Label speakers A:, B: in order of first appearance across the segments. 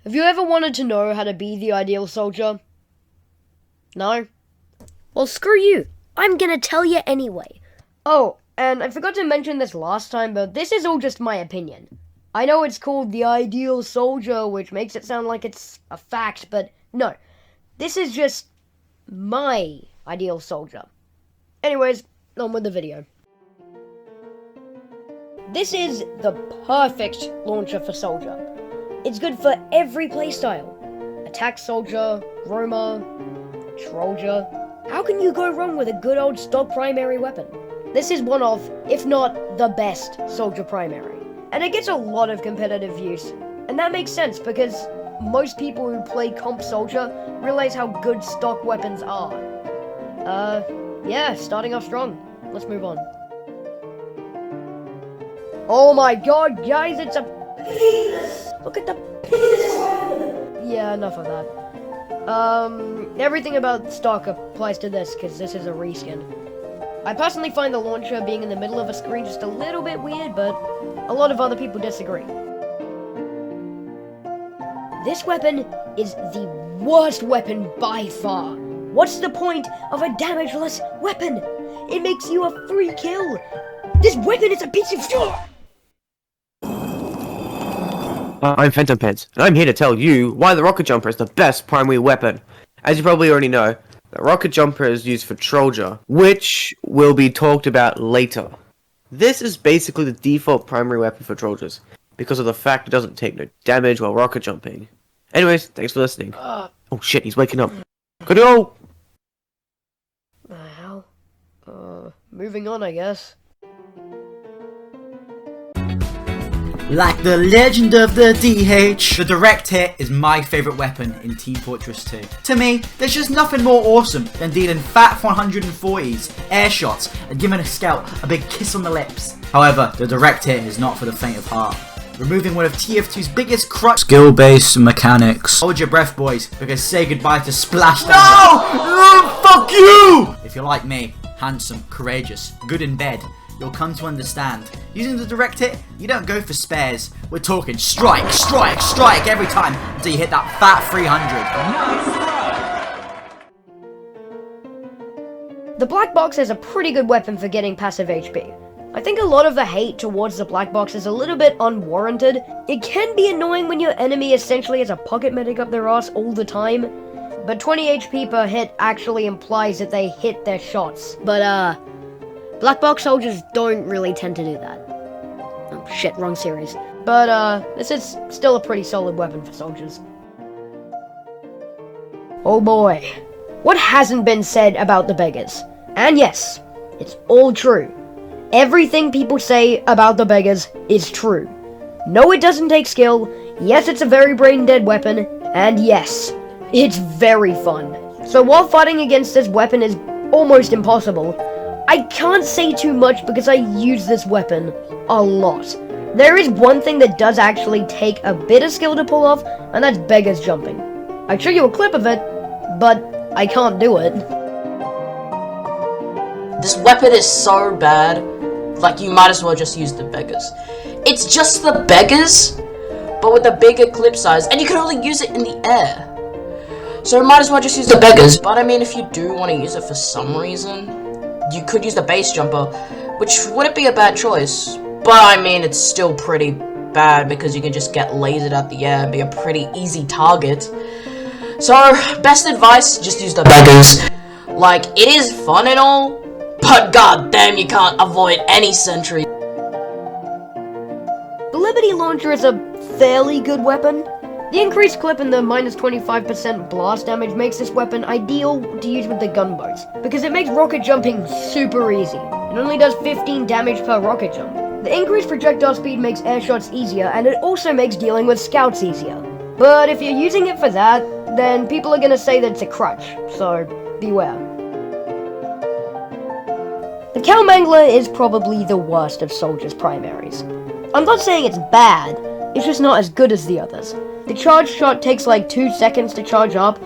A: Have you ever wanted to know how to be the ideal soldier? No? Well, screw you. I'm gonna tell you anyway. Oh, and I forgot to mention this last time, but this is all just my opinion. I know it's called the ideal soldier, which makes it sound like it's a fact, but no. This is just my ideal soldier. Anyways, on with the video. This is the perfect launcher for soldier. It's good for every playstyle. Attack soldier, roamer, trolldier. How can you go wrong with a good old stock primary weapon? This is one of, if not the best, soldier primary. And it gets a lot of competitive use. And that makes sense because most people who play comp soldier realize how good stock weapons are. Yeah, starting off strong. Let's move on. Oh my god, guys, it's a penis! Look at the penis! Yeah, enough of that. Everything about stock applies to this, because this is a reskin. I personally find the launcher being in the middle of a screen just a little bit weird, but a lot of other people disagree. This weapon is the worst weapon by far. What's the point of a damageless weapon? It makes you a free kill. This weapon is a piece of shit.
B: I'm Phantom Pants, and I'm here to tell you why the Rocket Jumper is the best primary weapon. As you probably already know, the Rocket Jumper is used for Trolldier, which will be talked about later. This is basically the default primary weapon for Trolldiers, because of the fact it doesn't take no damage while rocket jumping. Anyways, thanks for listening. Oh shit, he's waking up. Gotta go!
A: The hell? Moving on, I guess.
C: Like the legend of the DH, the direct hit is my favourite weapon in Team Fortress 2. To me, there's just nothing more awesome than dealing fat 140s, air shots, and giving a scout a big kiss on the lips. However, the direct hit is not for the faint of heart. Removing one of TF2's biggest crutch skill-based mechanics. Hold your breath, boys, because say goodbye to Splash. No! Fuck you! If you're like me, handsome, courageous, good in bed, you'll come to understand. Using the direct hit, you don't go for spares. We're talking strike, strike, strike every time until you hit that fat 300.
A: The black box is a pretty good weapon for getting passive HP. I think a lot of the hate towards the black box is a little bit unwarranted. It can be annoying when your enemy essentially has a pocket medic up their ass all the time, but 20 HP per hit actually implies that they hit their shots. But black box soldiers don't really tend to do that. Oh shit, wrong series. But this is still a pretty solid weapon for soldiers. Oh boy. What hasn't been said about the beggars? And yes, it's all true. Everything people say about the beggars is true. No, it doesn't take skill. Yes, it's a very brain-dead weapon. And yes, it's very fun. So while fighting against this weapon is almost impossible, I can't say too much because I use this weapon a lot. There is one thing that does actually take a bit of skill to pull off, and that's beggars jumping. I'd show you a clip of it, but I can't do it.
D: This weapon is so bad, like you might as well just use the beggars. It's just the beggars, but with a bigger clip size, and you can only use it in the air. So you might as well just use the beggars. But I mean, if you do want to use it for some reason, you could use the base jumper, which wouldn't be a bad choice. But I mean, it's still pretty bad because you can just get lasered out the air and be a pretty easy target. So, best advice, just use the beggars. Like, it is fun and all, but goddamn, you can't avoid any sentry.
A: The Liberty Launcher is a fairly good weapon. The increased clip and the minus 25% blast damage makes this weapon ideal to use with the gunboats, because it makes rocket jumping super easy. It only does 15 damage per rocket jump. The increased projectile speed makes air shots easier, and it also makes dealing with scouts easier. But if you're using it for that, then people are gonna say that it's a crutch, so beware. The Cow Mangler is probably the worst of soldiers' primaries. I'm not saying it's bad, it's just not as good as the others. The charge shot takes like 2 seconds to charge up,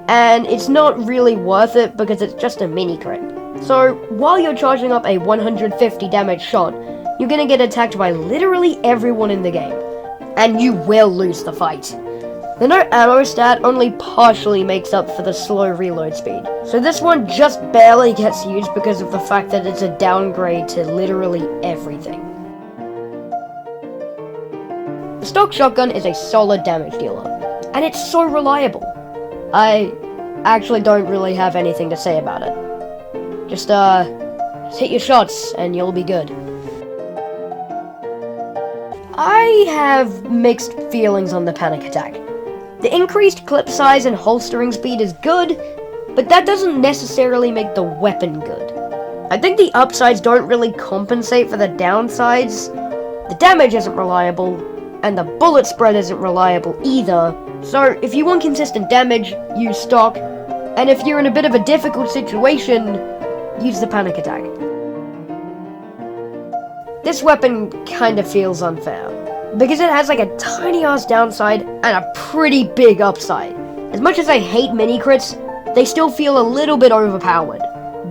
A: and it's not really worth it because it's just a mini crit. So, while you're charging up a 150 damage shot, you're gonna get attacked by literally everyone in the game. And you will lose the fight. The no ammo stat only partially makes up for the slow reload speed, so this one just barely gets used because of the fact that it's a downgrade to literally everything. The stock shotgun is a solid damage dealer, and it's so reliable. I actually don't really have anything to say about it. Just hit your shots and you'll be good. I have mixed feelings on the panic attack. The increased clip size and holstering speed is good, but that doesn't necessarily make the weapon good. I think the upsides don't really compensate for the downsides. The damage isn't reliable, and the bullet spread isn't reliable either. So if you want consistent damage, use stock, and if you're in a bit of a difficult situation, use the panic attack. This weapon kinda feels unfair, because it has like a tiny ass downside and a pretty big upside. As much as I hate mini crits, they still feel a little bit overpowered,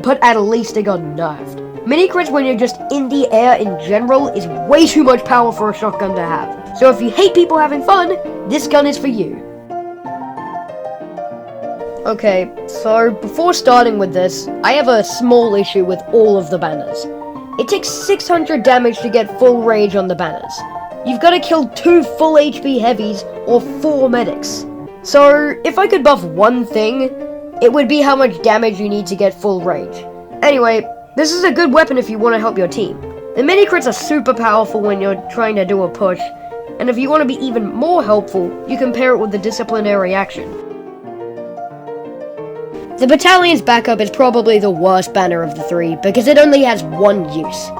A: but at least they got nerfed. Mini crits when you're just in the air in general is way too much power for a shotgun to have. So if you hate people having fun, this gun is for you. Okay, so before starting with this, I have a small issue with all of the banners. It takes 600 damage to get full rage on the banners. You've got to kill 2 full HP heavies or 4 medics. So if I could buff one thing, it would be how much damage you need to get full rage. Anyway, this is a good weapon if you want to help your team. The mini crits are super powerful when you're trying to do a push, and if you want to be even more helpful, you can pair it with the disciplinary action. The battalion's backup is probably the worst banner of the 3 because it only has one use,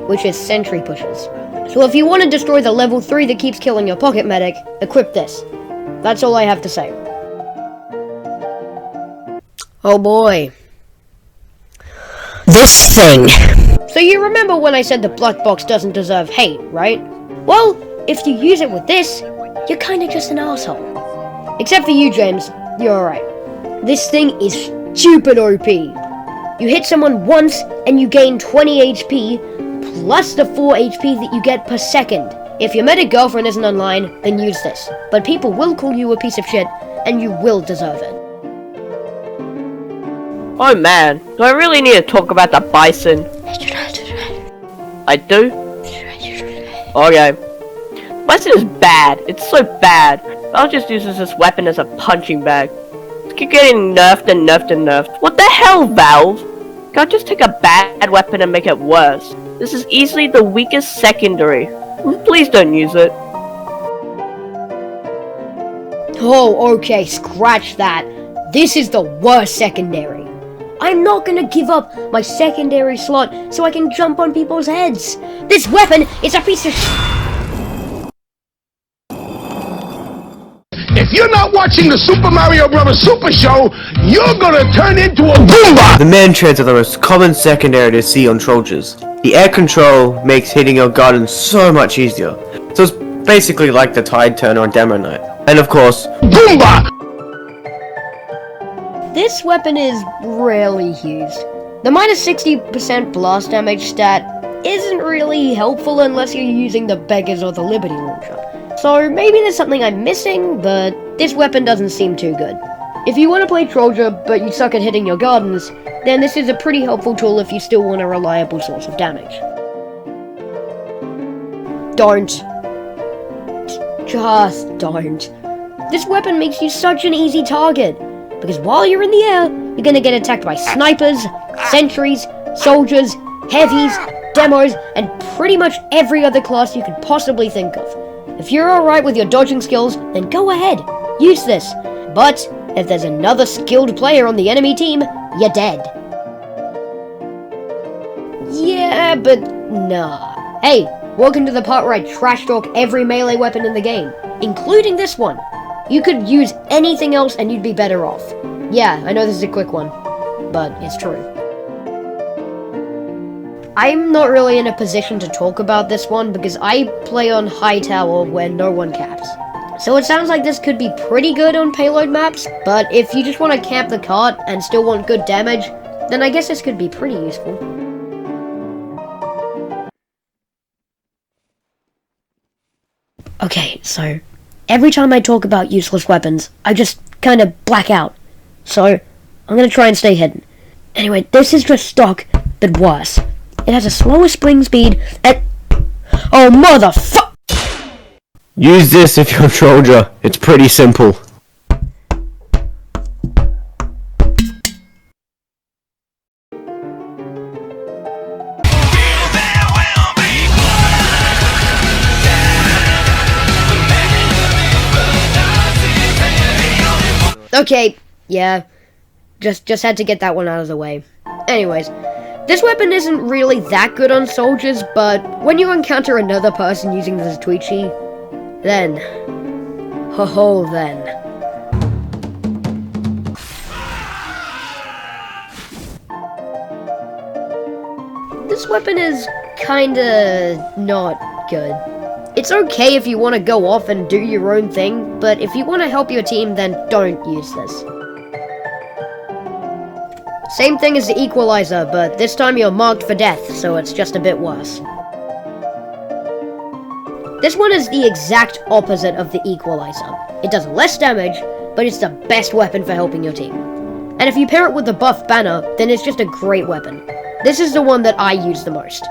A: which is sentry pushes. So if you want to destroy the level 3 that keeps killing your pocket medic, equip this. That's all I have to say. Oh boy. This thing. So you remember when I said the black box doesn't deserve hate, right? Well, if you use it with this, you're kinda just an asshole. Except for you, James, you're alright. This thing is stupid OP. You hit someone once and you gain 20 HP, plus the 4 HP that you get per second. If your medic girlfriend isn't online, then use this. But people will call you a piece of shit, and you will deserve it.
E: Oh man, do I really need to talk about the bison? I do? Okay. Bison is bad. It's so bad. I'll just use this weapon as a punching bag. Keep getting nerfed and nerfed and nerfed. What the hell, Valve? Can't just take a bad weapon and make it worse. This is easily the weakest secondary. Please don't use it.
A: Oh, okay, scratch that. This is the worst secondary. I'm not gonna give up my secondary slot so I can jump on people's heads. This weapon is a piece of
F: If you're not watching the Super Mario Bros. Super Show, you're gonna turn into a Goomba!
B: The man treads are the most common secondary to see on Trojans. The air control makes hitting your garden so much easier. So it's basically like the Tide Turner on Demo Night. And of course,
F: Goomba!
A: This weapon is rarely used. The minus 60% blast damage stat isn't really helpful unless you're using the Beggars or the Liberty Launcher. So maybe there's something I'm missing, but this weapon doesn't seem too good. If you want to play Troja, but you suck at hitting your gardens, then this is a pretty helpful tool if you still want a reliable source of damage. Don't. Just don't. This weapon makes you such an easy target, because while you're in the air, you're gonna get attacked by snipers, sentries, soldiers, heavies, demos, and pretty much every other class you could possibly think of. If you're alright with your dodging skills, then go ahead, use this. But if there's another skilled player on the enemy team, you're dead. Yeah, but nah. Hey, welcome to the part where I trash talk every melee weapon in the game, including this one. You could use anything else and you'd be better off. Yeah, I know this is a quick one, but it's true. I'm not really in a position to talk about this one because I play on high tower where no one caps. So it sounds like this could be pretty good on payload maps, but if you just want to camp the cart and still want good damage, then I guess this could be pretty useful. Okay, so Every time I talk about useless weapons, I just kind of black out. So, I'm gonna try and stay hidden. Anyway, this is just stock, but worse. It has a slower spring speed and... Oh, motherfuck!
B: Use this if you're a soldier. It's pretty simple.
A: Okay, yeah. Just had to get that one out of the way. Anyways, this weapon isn't really that good on soldiers, but when you encounter another person using this Twitchy, then... Ho-ho, then. This weapon is kinda not good. It's okay if you want to go off and do your own thing, but if you want to help your team, then don't use this. Same thing as the equalizer, but this time you're marked for death, so it's just a bit worse. This one is the exact opposite of the equalizer. It does less damage, but it's the best weapon for helping your team. And if you pair it with the buff banner, then it's just a great weapon. This is the one that I use the most.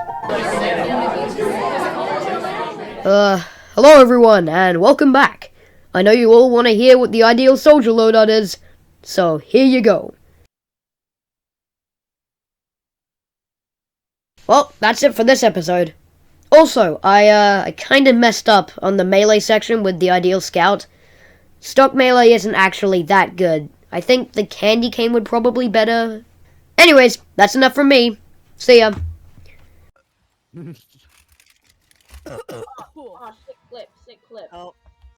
A: Hello everyone, and welcome back. I know you all want to hear what the ideal soldier loadout is, so here you go. Well, that's it for this episode. Also, I kinda messed up on the melee section with the ideal scout. Stock melee isn't actually that good. I think the candy cane would probably better. Anyways, that's enough from me. See ya.
G: Oh, sick clip.